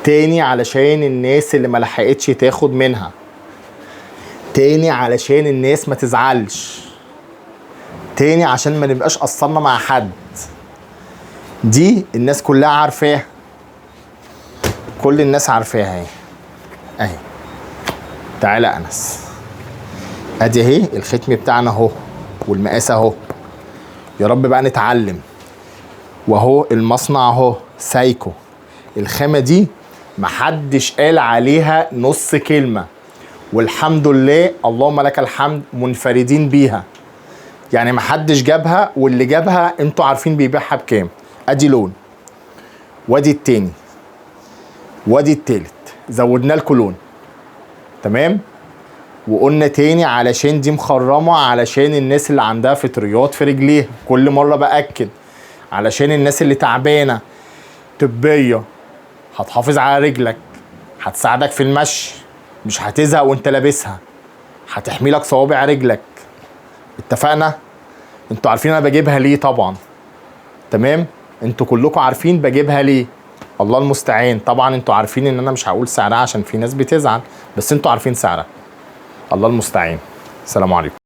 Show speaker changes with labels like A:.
A: تاني علشان الناس اللي ما لحقتش تاخد منها، تاني علشان الناس ما تزعلش، تاني عشان ما نبقاش قصرنا مع حد. دي الناس كلها عارفاها، كل الناس عارفاها اهي. تعالى انس، ادي اهي الختم بتاعنا اهو والمقاس اهو. يا رب بقى نتعلم. واهو المصنع اهو سايكو. الخامة دي محدش قال عليها نص كلمة، والحمد لله اللهم لك الحمد منفردين بيها. يعني محدش جابها، واللي جابها انتوا عارفين بيبيعها بكام. ادي لون، وادي التاني، وادي التالت، زودنا لكم لون. تمام. وقلنا تاني علشان دي مخرمة، علشان الناس اللي عندها فطريات في رجليها. كل مرة بأكد، علشان الناس اللي تعبانة طبية، هتحافظ على رجلك، هتساعدك في المشي، مش هتزهق وانت لابسها، هتحمي لك صوابع رجلك. اتفقنا؟ انتوا عارفين انا بجيبها ليه طبعا. تمام. انتوا كلكم عارفين بجيبها ليه. الله المستعان. طبعا انتوا عارفين ان انا مش هقول سعرها عشان في ناس بتزعل، بس انتوا عارفين سعرها. الله المستعان. السلام عليكم.